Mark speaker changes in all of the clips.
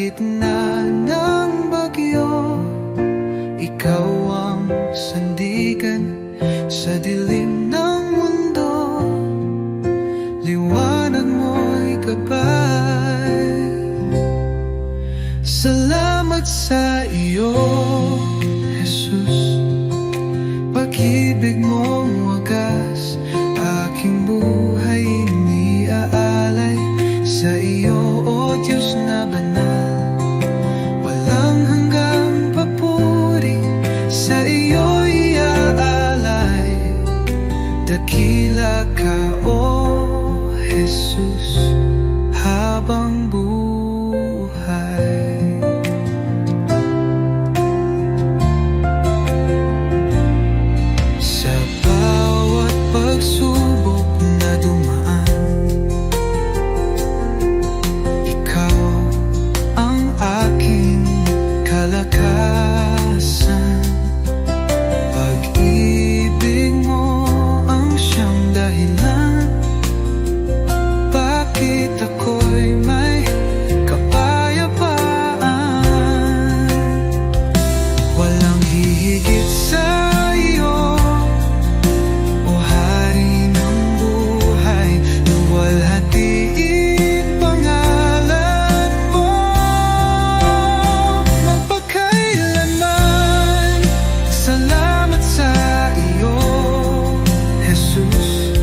Speaker 1: gitna ng bagyo, ikaw ang sandigan sa dilim ng mundo. Liwanag mo'y gabay. Salamat sa iyo, Jesus. Pag-ibig mong wagas, aking buhay iniaalay sa iyo, O Diyos na banal. Walang hanggang papuri, sa iyo iaalay. Dakila ka, O Jesus, habang buhay. Sa bawat pagsubok na dumaan, ikaw ang aking kalakasan. Pag-ibig mo ang siyang dahilan, bakit ako'y may kapayapaan. Walang hihigit sa iyo, O Hari ng buhay. Luwalhatiin pangalan mo magpakailanman. Salamat sa iyo, Jesus.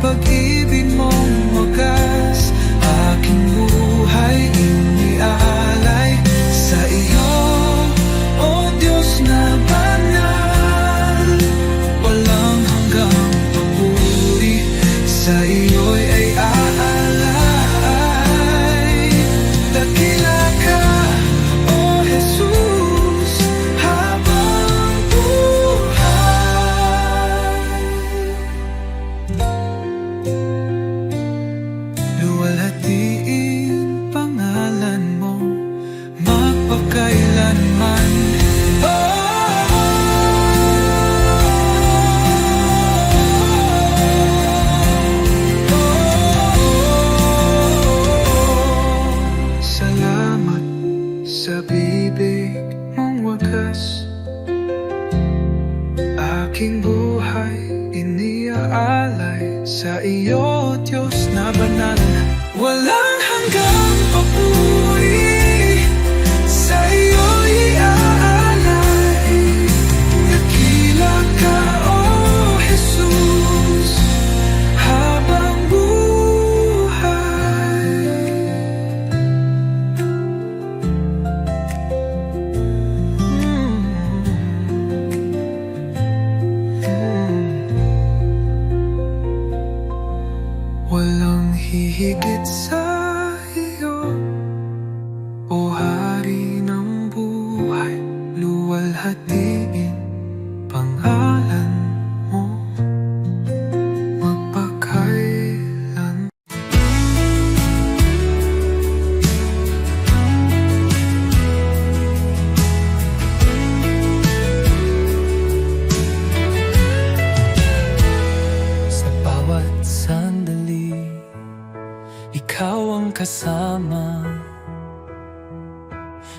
Speaker 1: Pag-ibig mong wagas, aking buhay iniaalay sa iyo, O Diyos na banal. Walang hanggang papuri, sa iyo'y ay aalay. Dakila ka, O Jesus, habang buhay. Luwalhatiin pangalan mo magpakailanman. Salamat sa bibig mong wagas, aking buhay iniaalay sa iyo, Diyos na banal. Walang hanggang papuri, sa iyo iaalay. Dakila ka, O Jesus, habang buhay. Walang hihigit sa iyo, O Hari ng buhay. Luwalhatiin pangalan mo magpakailan. Sa bawat sandali, ikaw ang kasama.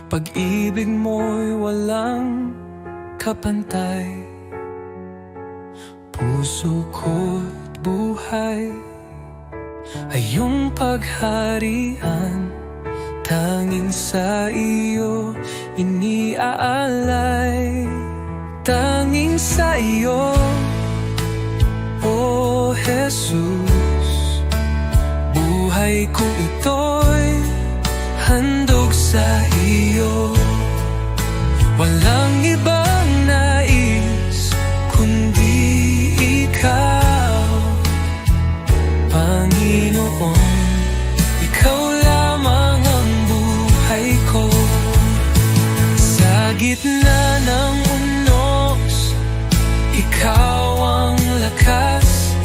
Speaker 1: Pag-ibig mo'y walang kapantay. Puso ko't buhay ay iyong pagharian. Tanging sa iyo iniaalay. Tanging sa iyo, O Jesus, buhay ko ito'y handog sa iyo. Walang ibang nais kundi ikaw, Panginoon. Ikaw lamang ang buhay ko. Sa gitna ng unos, ikaw ang lakas.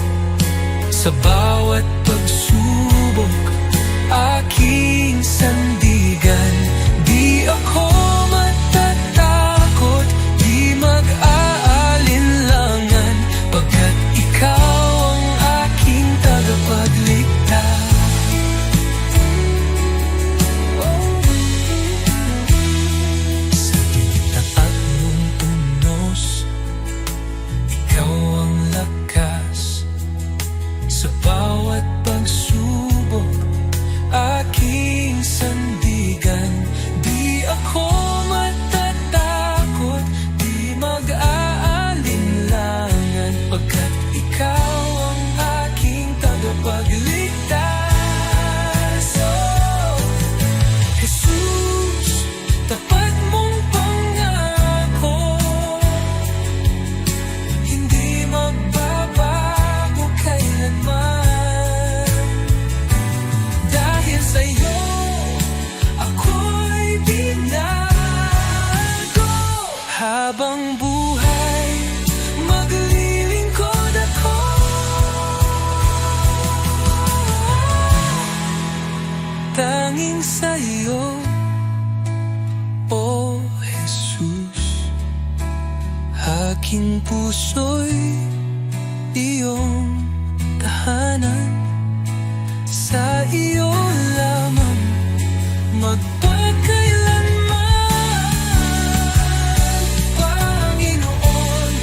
Speaker 1: Sa bawat pagsubok, aking sandigan. Di ako matatakot, di mag-aalinlangan, pagkat ikaw ang aking tagapagligtas. sa iyo, O Jesus. Aking puso'y iyong tahanan, sa iyo lamang magpakailanman. Panginoon,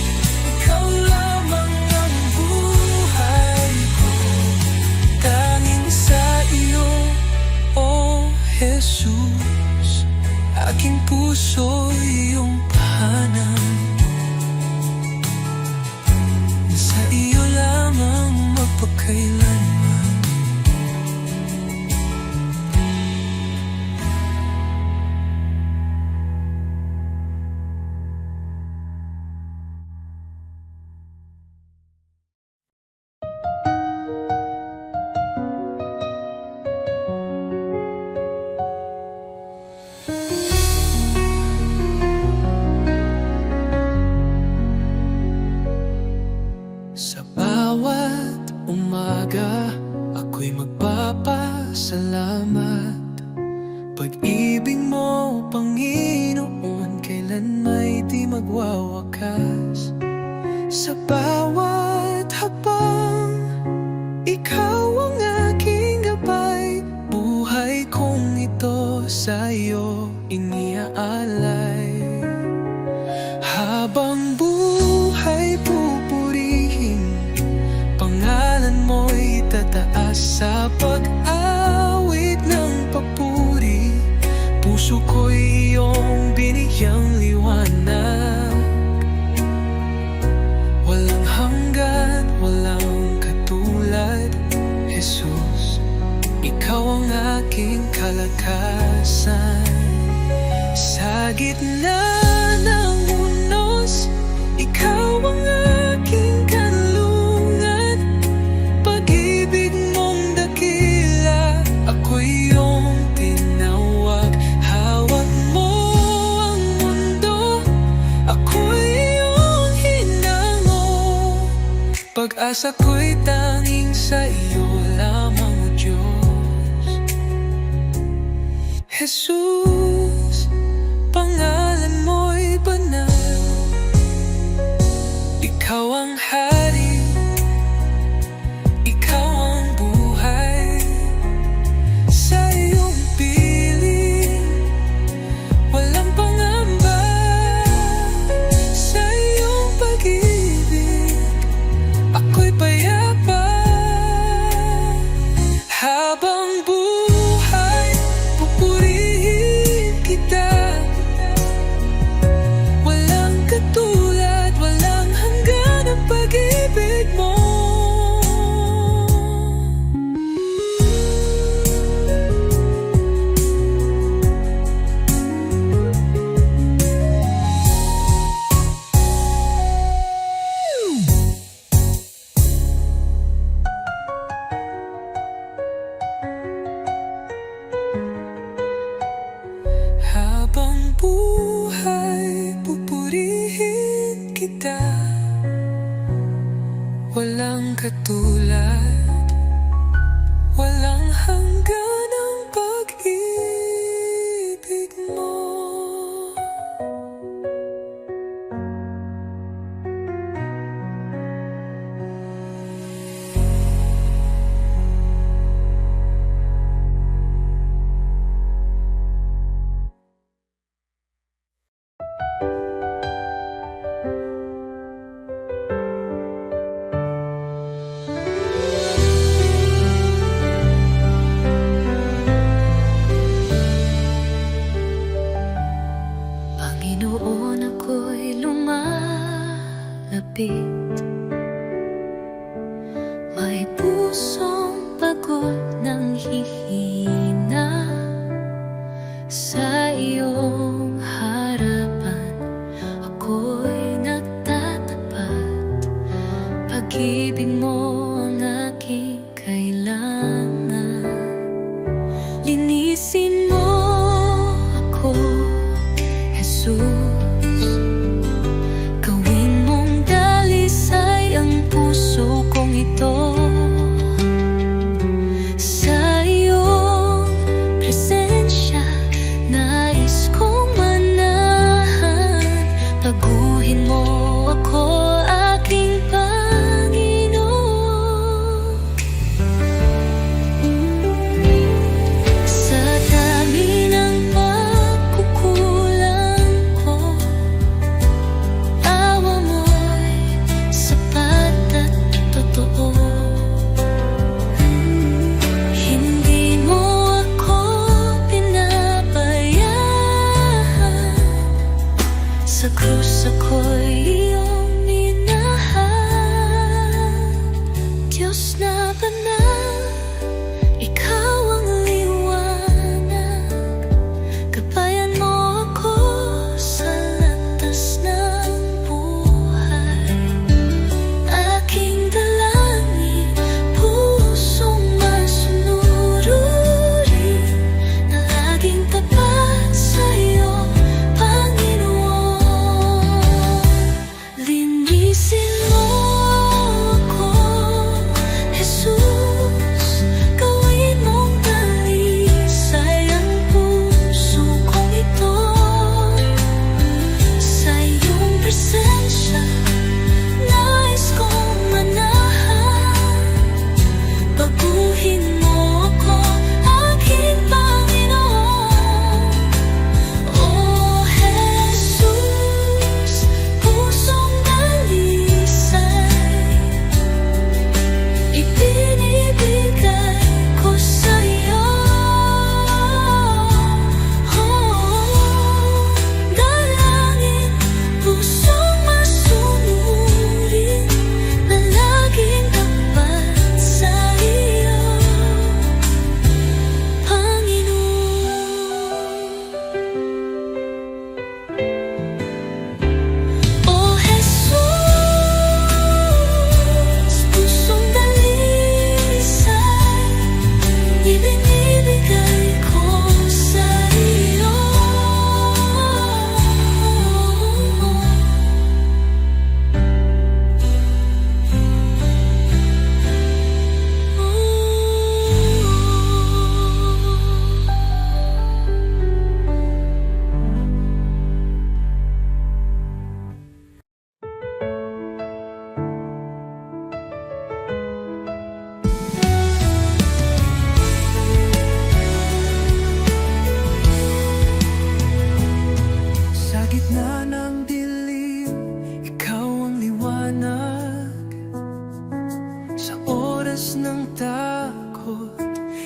Speaker 1: ikaw lamang ang buhay ko, tanging sa iyo, O Jesus. Aking puso'y iyong tahanan, sa iyo lamang magpakailanman. Sa bawat umaga, ako'y magpapasalamat. Pag-ibig mo, Panginoon, kailan may di magwawakas. Sa bawat hakbang, ikaw ang aking gabay. Buhay kong ito sa iyo iniaalay. Habang buhay pupurihin, pangalan mo'y tataas. Sa pag-awit ng papuri, puso ko'y iyong binigyang liwanag. Walang hanggan, walang katulad, Jesus. Ikaw ang aking kalakasan. Sa gitna ng unos, ikaw ang aking kanlungan. Pag-ibig mong dakila, ako'y iyong tinawag. Hawak mo ang mundo, ako'y iyong hinango. Pag-asa ko'y tanging sa iyo lamang, O Diyos. Jesus, pangalan mo'y banal. Ikaw ang hari, ikaw ang buhay. Sa iyong piling, walang pangamba. Sa iyong pag-ibig, ako'y payapa. Habang buhay, pupurihin kita. Walang katulad, walang hanggan ang pag-ibig mo. Habang buhay, pupurihin kita. Walang katulad, walang hanggan ang pag-ibig mo. Panginoon, ako'y lumalapit. May pusong pagod ng hihina. Sa iyong harapan, ako'y nagtatapat. Pag-ibig mo ang aking kailangan. Linisin mo ako, Jesus. Gawin mong dalisay ang puso kong ito. Sa iyong presensya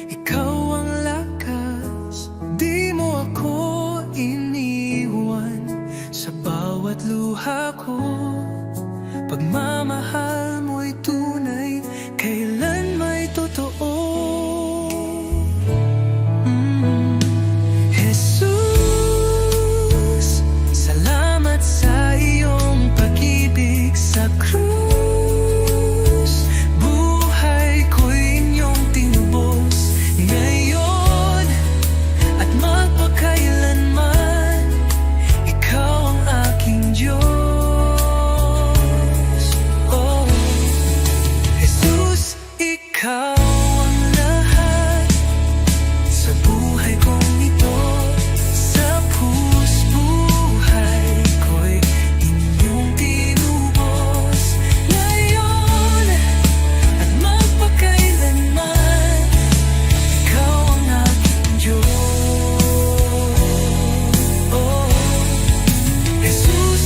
Speaker 1: ikaw ang lakas. Di mo ako iniwan sa bawat luha ko. Pagmamahal mo'y tunay, kailan may totoo. Jesus, salamat sa iyong pag-ibig sa krus. Buhay ko'y inyong tinubos ngayon at magpakailanman. Ikaw ang aking Diyos. Oh, Jesus, ikaw ang lahat sa buhay kong ito. Sa buhay ko'y inyong tinubos ngayon at magpakailanman. Ikaw ang aking Diyos. Oh, Jesus,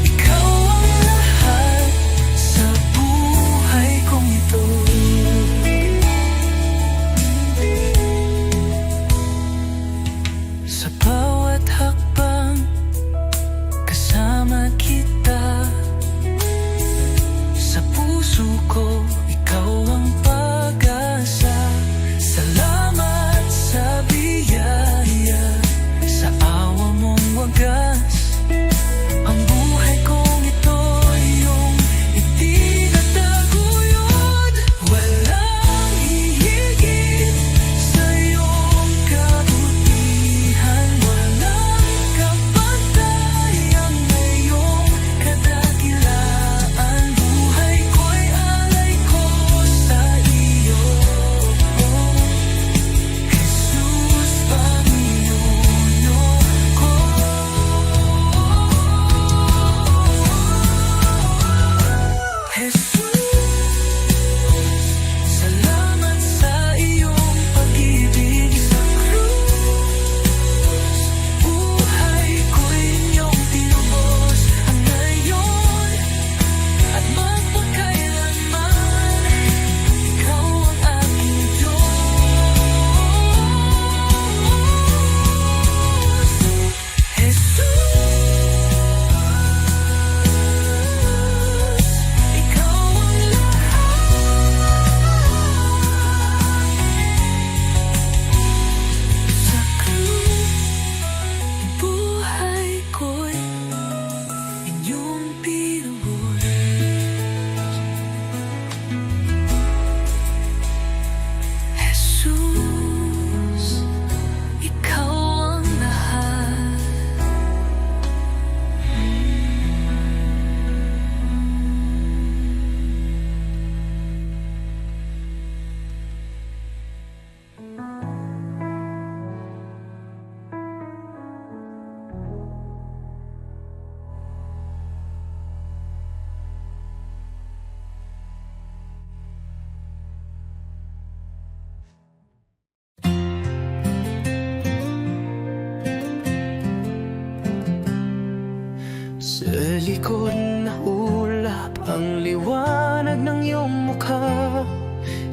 Speaker 1: ikaw ang lahat sa buhay kong ito. Sa bawat hakbang, kasama kita. Sa puso ko, ikaw ang pag-asa. Salamat sa biyaya, sa awa mong wagas. Ang buhay kong ito'y iyong itinataguyod. Walang hihigit sa iyong kabutihan. Walang kapantay ang iyong kadakilaan. Buhay ko'y alay ko sa iyo. Jesus, Panginoon ko. Jesus, salamat sa iyong pag-ibig sa krus. Buhay ko'y inyong tinubos ngayon at magpakailanman. Ikaw ang aking Diyos. Jesus, ikaw ang lahat sa krus. Buhay ko'y inyong pinubos. Jesus, ikaw ang lahat. Sa likod na ulap ang liwanag ng iyong mukha.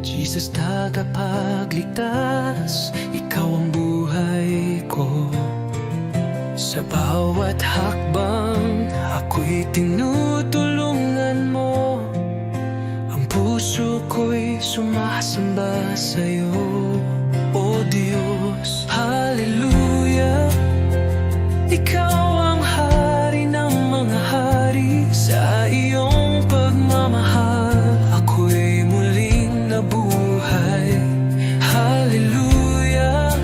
Speaker 1: Jesus, tagapagligtas, ikaw ang buhay ko. Sa bawat hakbang, ako'y tinutulungan mo. Ang puso ko'y sumasamba sa'yo, O Diyos. Hallelujah, ikaw ang hari ng mga hari. Sa iyong pagmamahal, ako'y muling nabuhay. Hallelujah,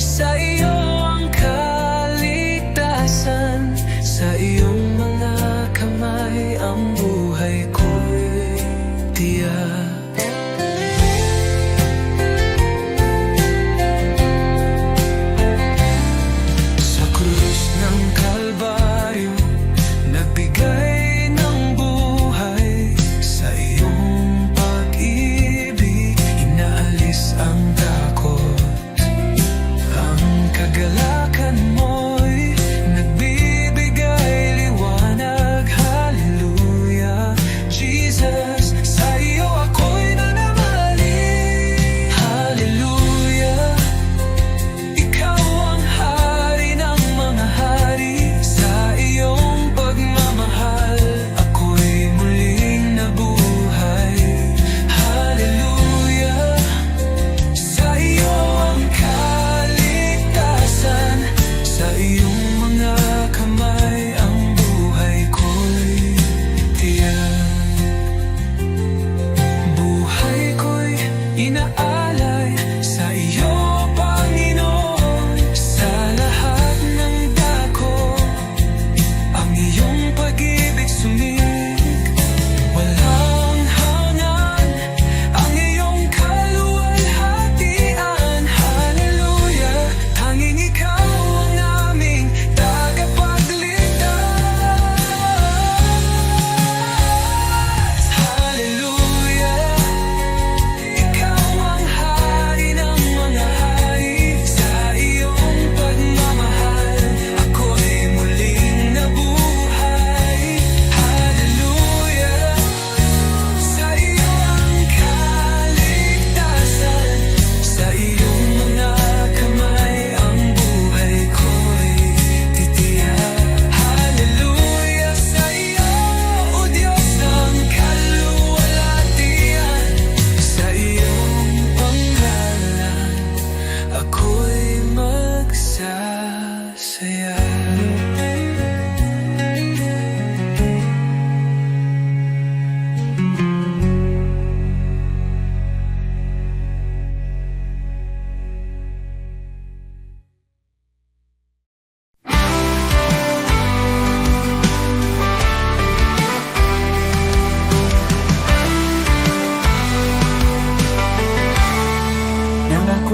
Speaker 1: sa iyo ang kaligtasan. Sa iyong mga kamay ang buhay ko'y tiyak.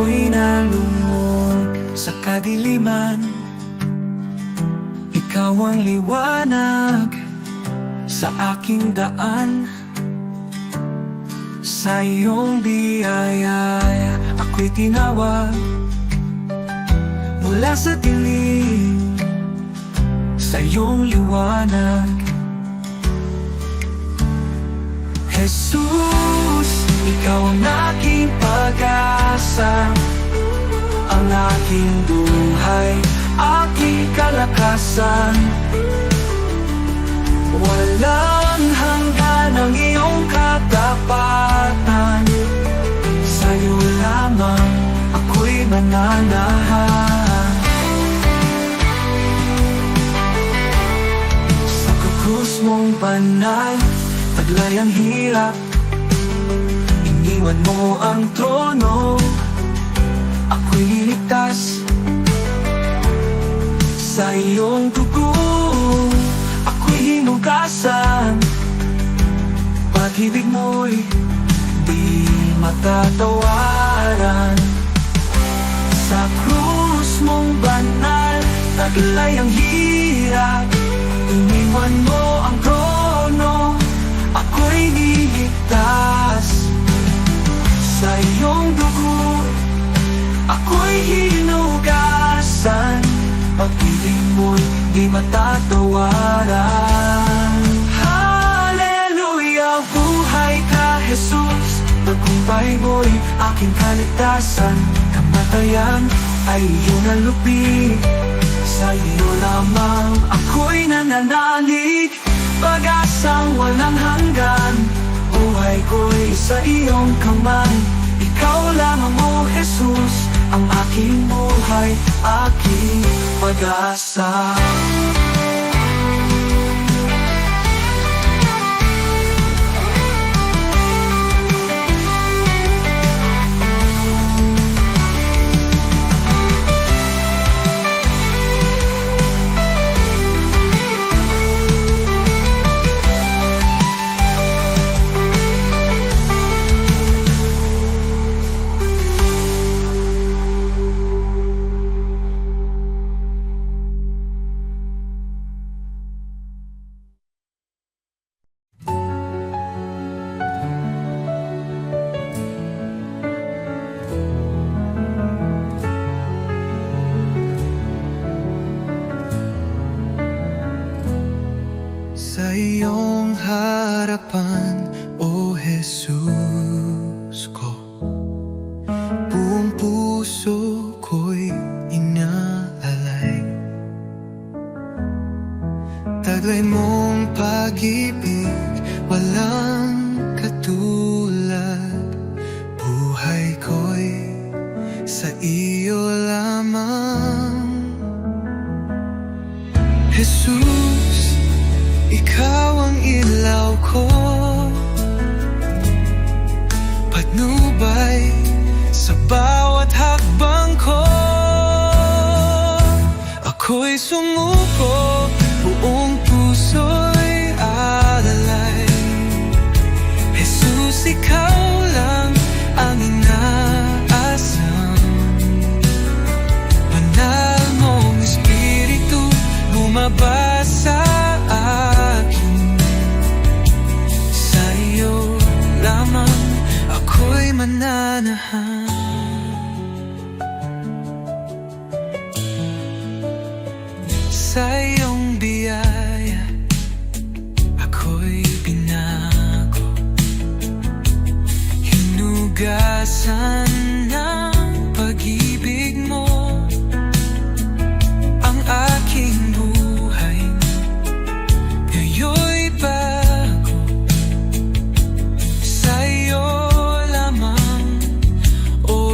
Speaker 2: ako'y nalunod sa kadiliman. Ikaw ang liwanag sa aking daan. Sa iyong biyaya ako'y tinawag mula sa dilim, sa iyong liwanag. Jesus, ikaw ang aking pag-asa, ang aking buhay, aking kalakasan. Walang hanggan ang iyong katapatan. Sa'yo lamang ako'y mananahan. Sa krus mong banal, taglay ang hirap. Iniwan mo ang trono, ako'y liligtas. Sa iyong dugo ako'y hinugasan. Pag-ibig mo'y di matatawaran. Sa krus mong banal, taglay ang hirap. Iniwan mo ang trono, ako'y niligtas. Sa iyong dugo ako'y hinugasan. Pag-ibig mo'y di matatawaran. Hallelujah, buhay ka Jesus. Tagumpay mo'y aking kaligtasan. Kamatayan ay iyong nalupi. Sa iyo lamang ako'y nananalig. Pag-asang walang hanggan, buhay ko'y sa iyong kamay. Ikaw lamang, O Jesus, ang aking buhay, aking pag-asa. Sa iyong harapan, O Jesus ko, buong puso ko'y inaalay. Taglay mong pag-ibig, walang katulad. Buhay ko'y sa iyo lamang. Jesus, ikaw ang ilaw ko, patnubay sa bawat hakbang ko. Ako'y sumuko, buong puso'y alalay. Jesus, ikaw lang ang inaasam. Banal mong Espiritu bumaba sa akin. Sa iyo lamang ako'y mananahan. Sa iyong biyaya ako'y binago, hinugasan ng pag-ibig mo. Ang aking buhay ngayon'y bago. Sa iyo lamang, O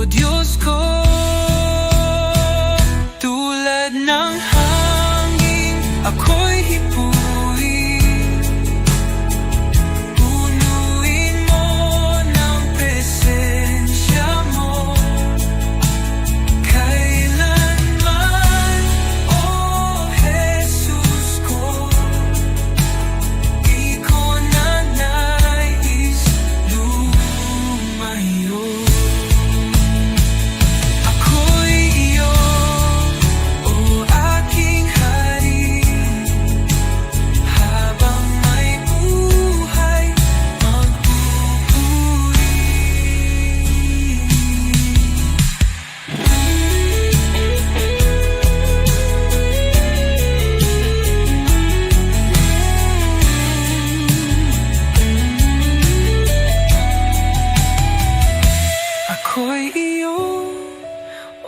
Speaker 2: iyo,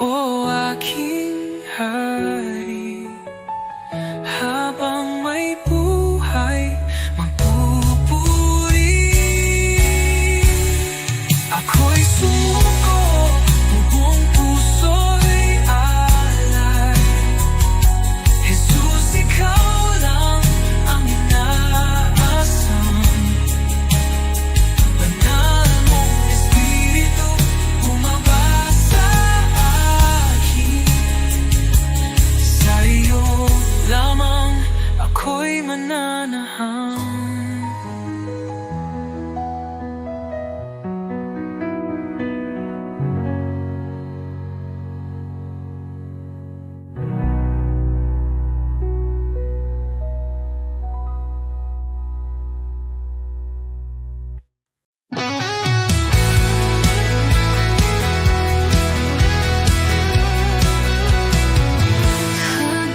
Speaker 2: o aking hari. Habang may buhay, magpupuri. Ako'y sumuko, buong puso'y alay. Jesus, ikaw lang ang inaasam. Banal mong Espiritu, bumaba sa akin. Sa iyo lamang ako'y mananahang.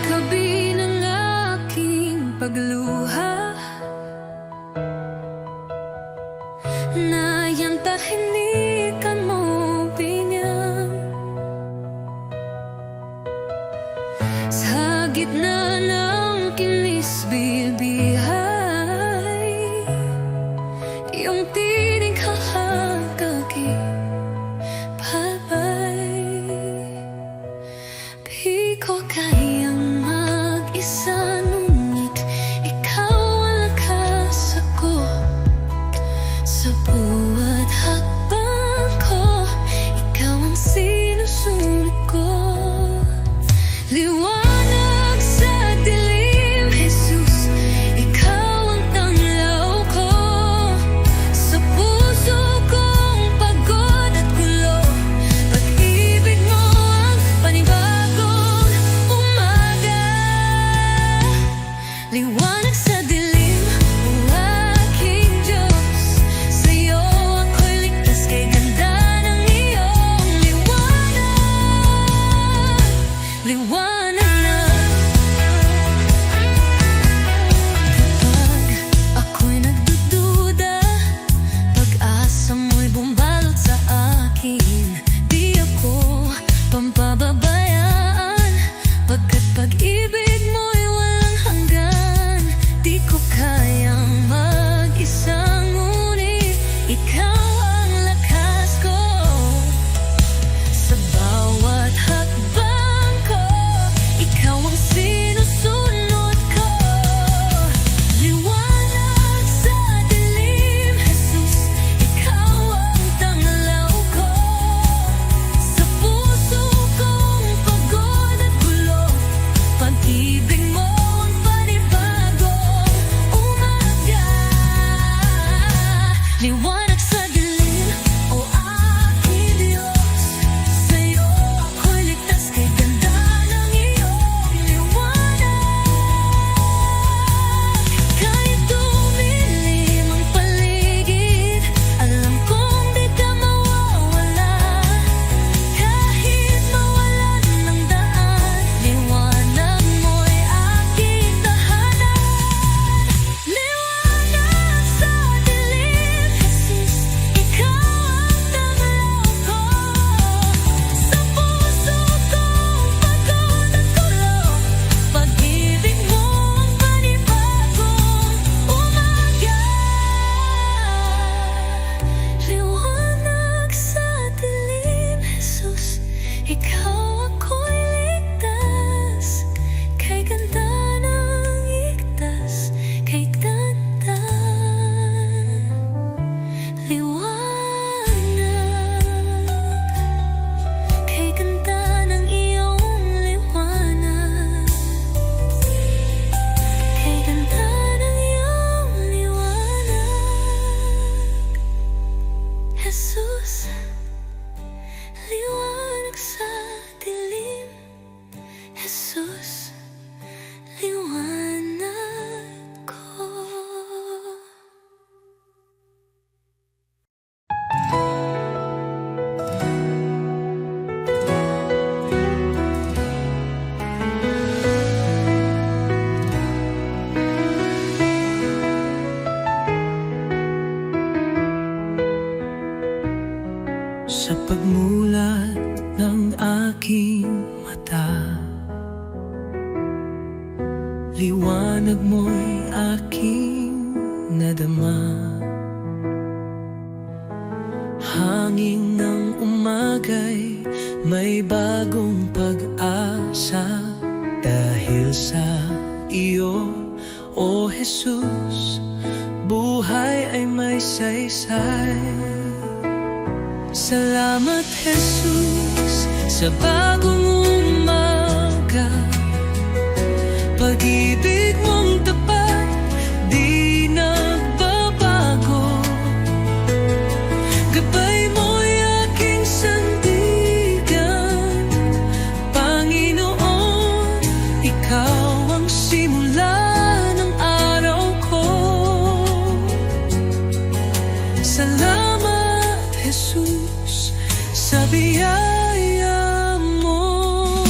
Speaker 1: Kagabi ng aking pagluha, na iyang tahimik mo binyag. Sa gitna ng kinis-bilbihay, iyong tinig hahagagipabay. Di ko kayang mag-isa, ngunit ikaw ang lakas ako. Sa buhat hakbang ko, ikaw ang sinusunod ko. Liwanag sa dilim, Jesus, ikaw ang tanglaw ko. Sa puso kong pagod at gulo, pag-ibig mo ang panibagong umaga. Liwanag sa dilim, o aking Diyos, sa'yo ako'y ligtas, kay ganda ng iyong liwanag. Liwanag na. Kapag ako'y nagdududa, pag-asa mo'y bumalot sa akin. Di ako pampababayaan, pagkat pag-ibig mo'y walang hanggan. Di ko kayang mag-isa, ngunit ikaw ang lakas ko. Sa bawat hakbang ko, ikaw ang sinusunod ko. Liwanag sa dilim, Jesus, ikaw ang tanglaw ko. Sa puso kong pagod at gulo, pag-ibig mo ang panibagong umaga. Liwanag sa dilim, o aking Diyos, sa'yo ako'y ligtas, kay ganda ng iyong liwanag. Kahit dumilim ang paligid, alam kong di ka mawawala. Kahit mawalan ng daan, liwanag mo'y aking tahanan. Liwanag sa dilim, Jesus, ikaw ang tanglaw ko. Sa puso kong pagod at gulo, pag-ibig mo ang panibagong umaga. Liwanag sa dilim, Jesus, ikaw ako'y ligtas, kay ganda ng igtas, kay ganda. Liwanag, kay ganda ng iyong liwanag, kay ganda ng iyong liwanag. Jesus, liwanag sa dilim, Jesus, liwanag ko.
Speaker 2: Sa pagmulat umaga'y may bagong pag-asa. Dahil sa iyo, O Jesus, buhay ay may saysay. Salamat Jesus sa bagong umaga. Pag-ibig mong tapat, di nagbabago. Gabay mo'y aking sandigan. Panginoon, ikaw ang simula ng araw ko. Salamat Jesus sa biyaya mo.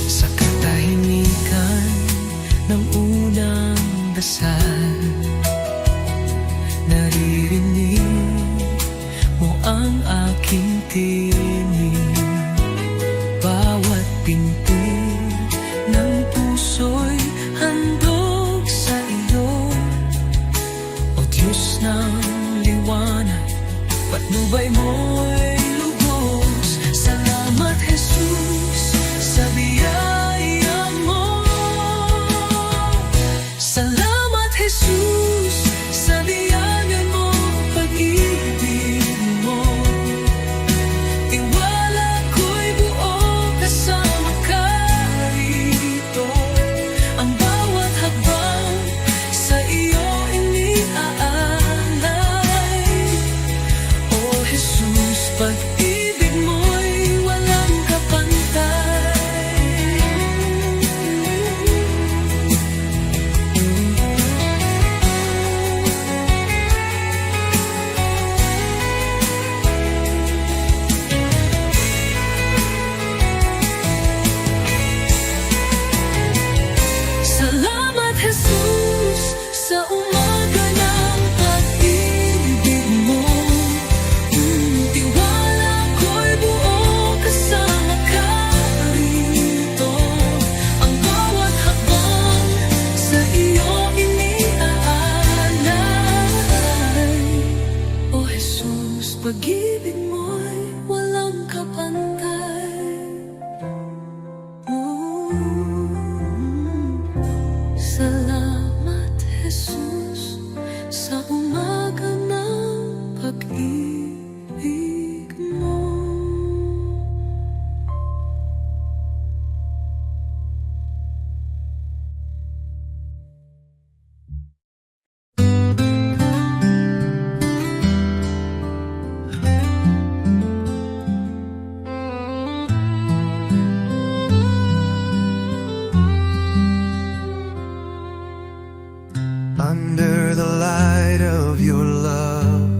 Speaker 2: Sa katahimikan ng unang dasal, naririnig mo ang aking tinig. Bawat pinti ng puso'y handog sa iyo. O Diyos ng liwanag, patnubay mo'y lubos. Salamat Jesus sa biyaya mo. Salamat Jesus sa biyaya mo, pag-ibig mo. Tiwala ko'y buo kasama ka rito. Ang bawat hakbang sa iyo iniaalay. O Jesus, pag-ibig mo'y walang kapantay. Salamat Jesus sa umaga ng pag-ibig mo. Tiwala ko'y buo kasama ka rito. Ang bawat hakbang sa iyo iniaalay. O Jesus, pag-ibig mo'y walang kapantay. Salamat Jesus sa umaga ng pag-ibig mo.
Speaker 3: Under the light of your love,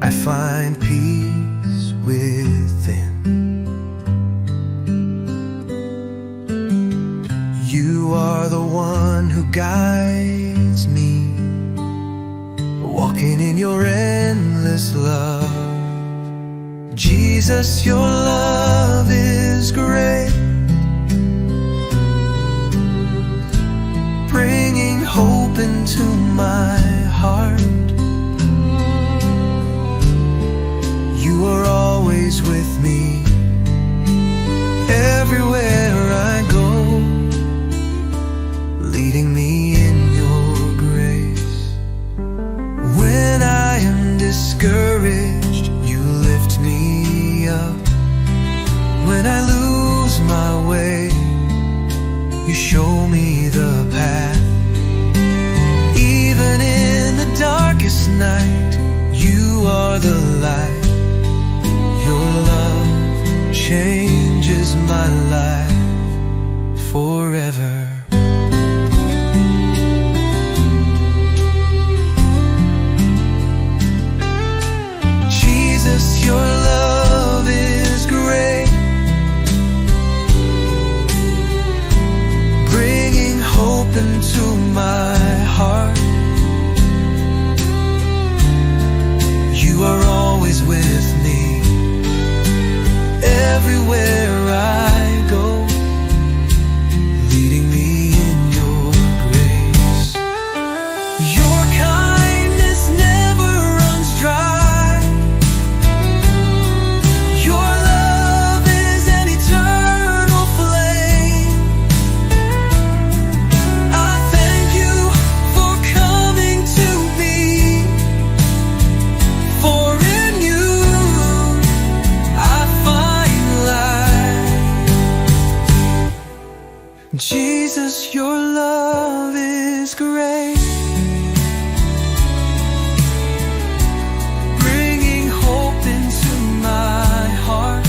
Speaker 3: I find peace within. You are the one who guides me, walking in your endless love. Jesus, your love is great, bringing hope into my heart. You are always with me, everywhere I go, leading me in your grace. When I am discouraged, you lift me up. When I lose my way, you show me the path. Even in the darkest night, you are the light. Your love changes my life forever. Jesus, your love is great, bringing hope into my heart. You are always with me, everywhere I go, leading
Speaker 2: Your kindness never runs dry. Your love is an eternal flame. I thank you for coming to me, for in you I find life. Jesus, your love is great, bringing hope into my heart.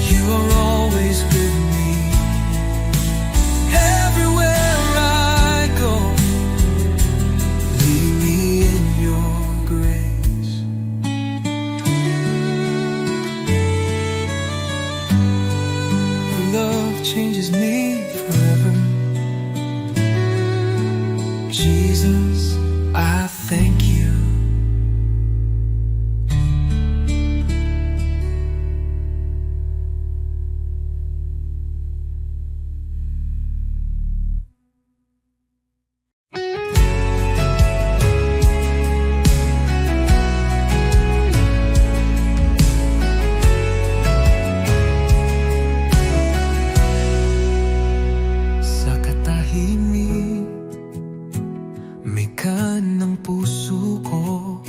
Speaker 2: You are always with me, everywhere I go. Lead me in your grace. Your love changes me forever. Jesus, I thank you. Sa katahimik, may kanang puso ko.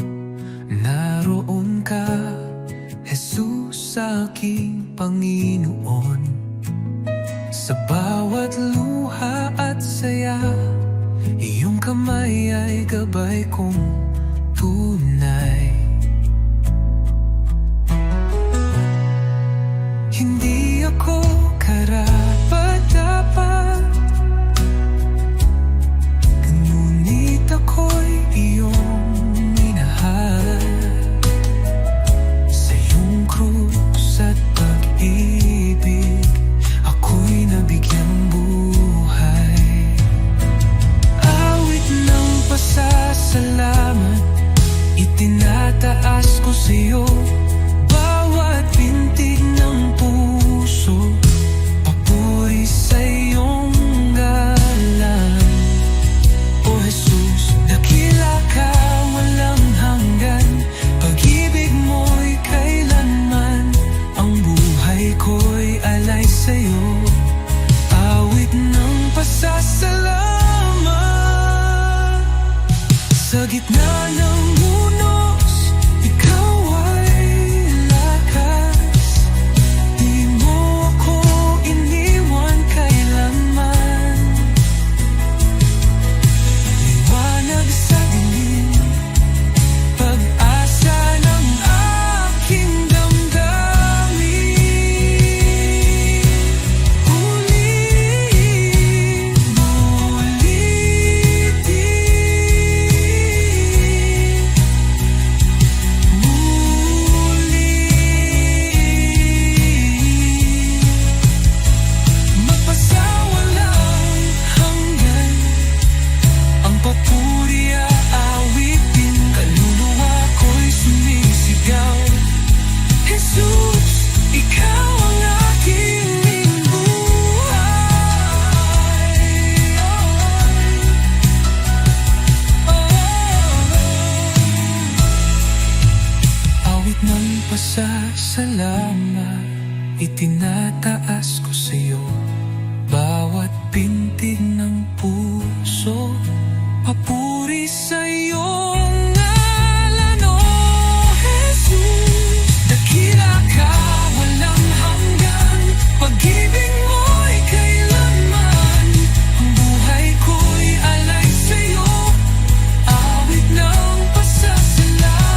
Speaker 2: Naroon ka, Jesus, aking Panginoon. Sa bawat luha at saya, iyong kamay ay gabay kong tunay. Hindi ako karapat-dapat, ngunit ako'y iyong minahal. Sa iyong krus at pag-ibig, ako'y nabigyang buhay. Awit ng pasasalamat, itinataas ko sa iyo. Bawat pintig ng puso, papuri sa iyong galang. O Jesus, dakila ka, walang hanggan. Pag-ibig mo'y kailanman, ang buhay ko'y alay sa'yo. Awit ng pasasalamat, sa gitna ng unos, ikaw ay lakas. Di mo ako iniwan kailanman. Liwanag sa dilim, pag-asa ng aking damdamin. Ulit mo ulitin, magpasawalang hanggan. Ang papuri aawitin, kaluluwa ko'y sumisigaw. Jesus, ikaw ang aking buhay. Awit ng pasasalamat, itinataas ko sa iyo. Bawat pintig ng puso, papuri sa iyong ngalan. O Jesus, dakila ka, walang hanggan. Pag-ibig mo'y kailanman, ang buhay ko'y alay sa iyo. Awit ng pasasalamat,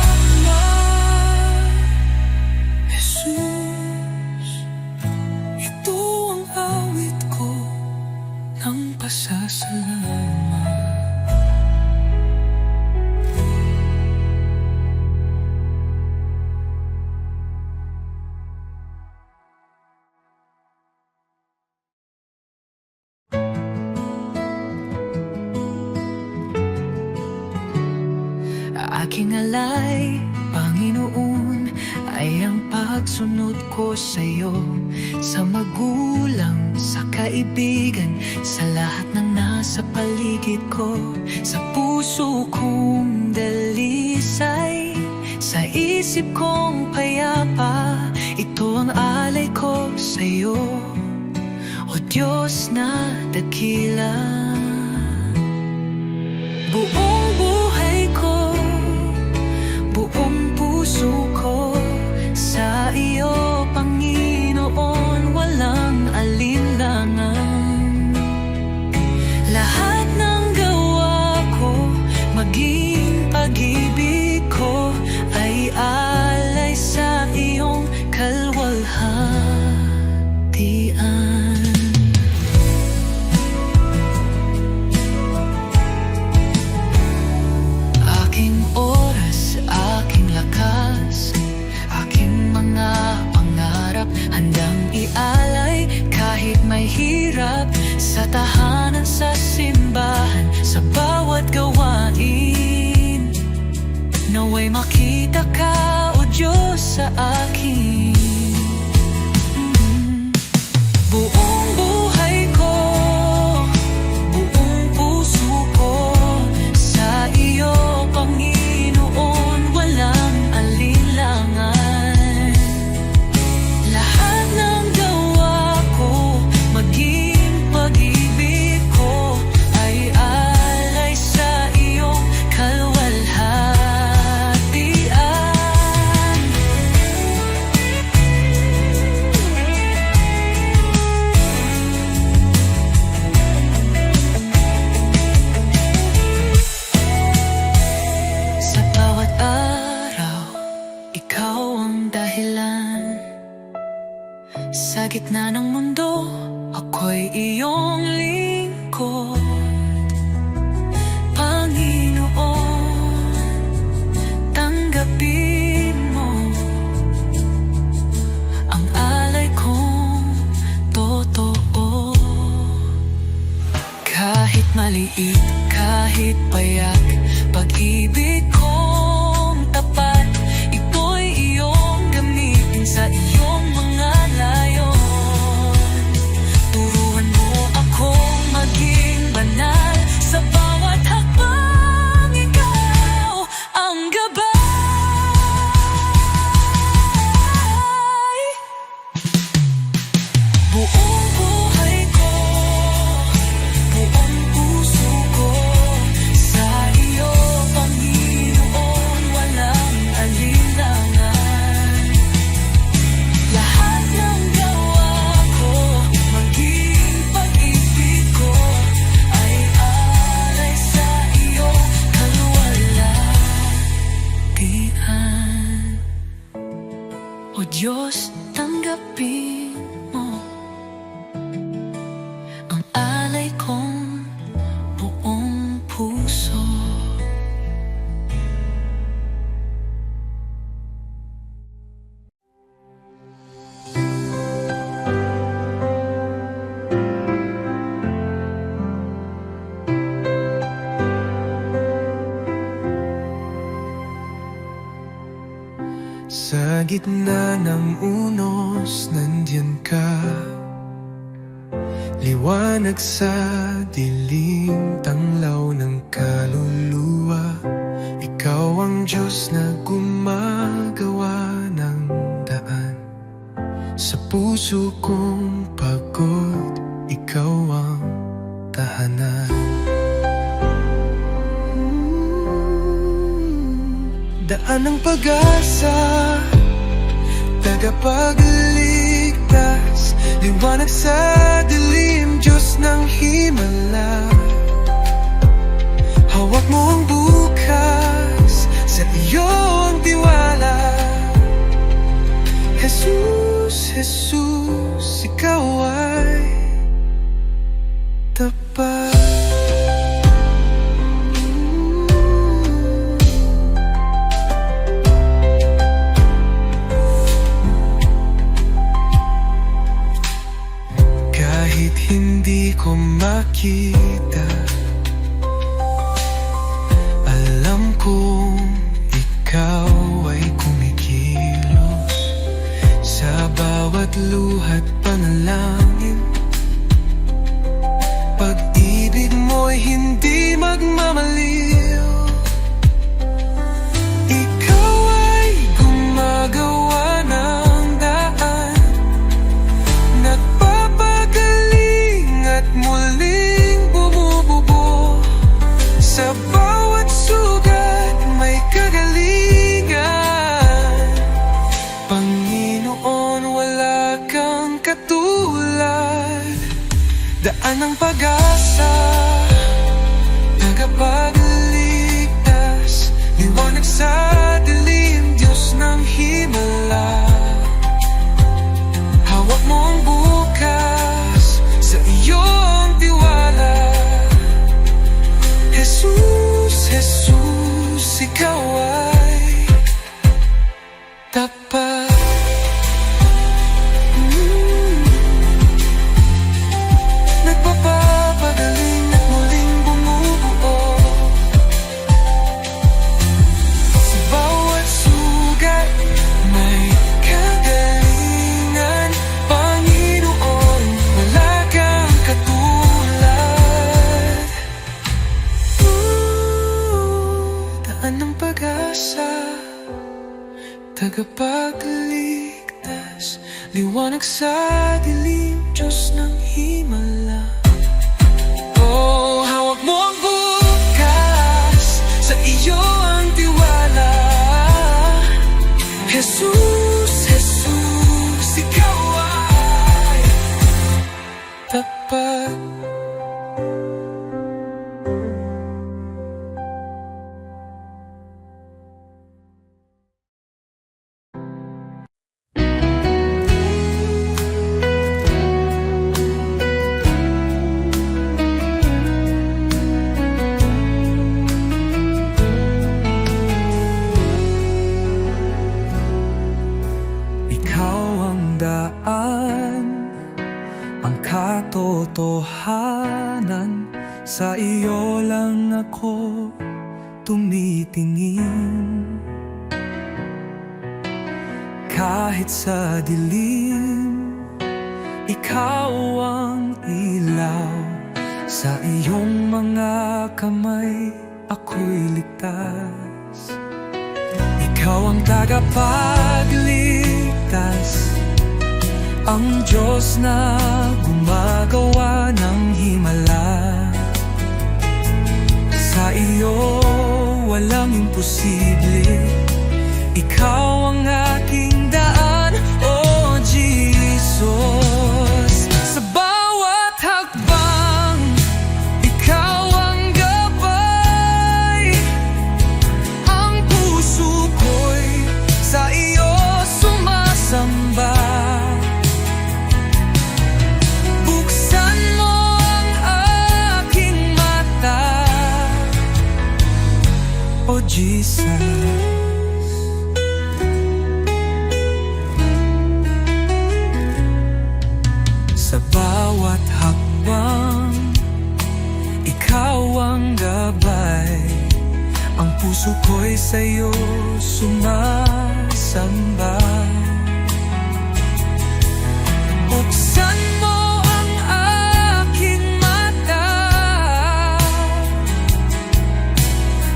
Speaker 2: Jesus, ito ang awit ko ng pasasalamat.
Speaker 1: Aking alay, Panginoon, ay ang pagsunod ko sa'yo. Sa magulang, sa kaibigan, sa lahat ng nasa
Speaker 4: sa paligid ko, sa puso kong dalisay, sa isip kong payapa. Ito ang alay ko sa'yo, O Diyos na dakila. Buong buhay ko, buong puso ko, sa iyo, Panginoon, walang alinlangan. Lahat ng gawa ko, maging pag-ibig ko, ay alay sa iyong kalwalhatian. Aking oras, aking lakas, aking mga pangarap, handang ialay kahit may hirap, sa tahanan, sa simbahan, sa bawat gawain. Naway makita ka, O Diyos, sa akin. Buong buhay ko, buong puso ko, sa iyo, Panginoon, walang alinlangan. Lahat ng gawa ko, maging pag-ibig ko, ay alay sa iyong kalwalhatian. Sa bawat araw, ikaw ang dahilan. Sa gitna ng mundo, ako'y iyong lingkod. Panginoon, tanggapin mo ang alay kong totoo. Kahit maliit, kahit payak, pag-ibig kong tapat, ito'y iyong gamitin sa iyong mga layon. Turuan mo akong maging banal, sa bawat hakbang ikaw ang gabay. Buong buhay ko, buong puso ko, sa iyo, Panginoon, walang alinlangan. Lahat ng gawa ko, maging pag-ibig ko, ay alay sa iyo, kalwalhatian. O Diyos, tanggapin mo ang alay kong buong puso.
Speaker 3: Sa gitna ng unos, nandiyan ka. Liwanag sa dilim, tanglaw ng kaluluwa. Ikaw ang Diyos na gumagawa ng daan. Sa puso kong pagod, ikaw ang tahanan. Daan ng pag-asa, tagapagligtas, liwanag sa dilim, Diyos ng himala. Hawak mo ang bukas, sa iyo ang tiwala. Jesus, Jesus, ikaw ay tapat. Kahit hindi ko makita, alam kong ikaw ay kumikilos. Sa bawat luha't panalangin, pag-ibig mo
Speaker 2: Daan ng pag-asa, tagapagligtas, liwanag sa dilim, Diyos ng himala. Hawak mo ang bukas, sa iyo ang tiwala. Jesus, Jesus, ikaw ay tapat. Nagpapapagaling at muling bumubuo. Sa bawat sugat may kagalingan, Panginoon, wala kang katulad. Daan ng pag-asa, tagapagligtas, liwanag sa dilim, Diyos ng himala. Oh, hawak mo ang bukas, sa iyo ang tiwala. Jesus, Jesus, ikaw ay tapat.
Speaker 3: Ikaw ang daan, ang katotohanan, sa iyo lang ako tumitingin. Kahit sa dilim, ikaw ang ilaw, sa iyong mga kamay ako'y ligtas. Ikaw ang tagapagligtas, ang Diyos na gumagawa ng himala. Sa iyo walang imposible, ikaw ang aking daan, oh Jesus. Sa bawat hakbang, ikaw ang gabay, ang puso ko'y sa iyo sumasamba. Buksan mo ang aking mata, oh Jesus. Sa bawat hakbang, ikaw ang gabay, ang puso ko'y sa'yo sumasamba. Buksan mo ang aking mata,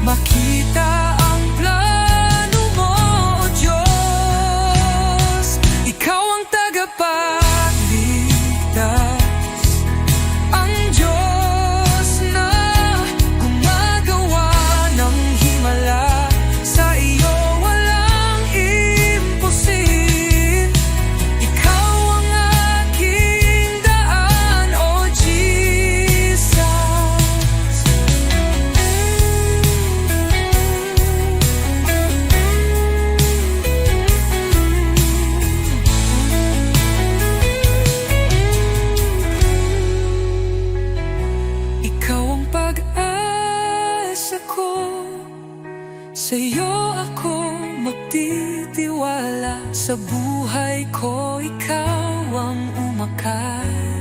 Speaker 3: makita ang plano mo, O Diyos. Ikaw ang tagapagligtas, ang Diyos na gumagawa ng himala. Sa iyo walang imposible, ikaw ang aking daan, O Jesus. Ikaw ang pag-asa ko, sa iyo ako magtitiwala. Sa buhay ko ikaw ang umakai.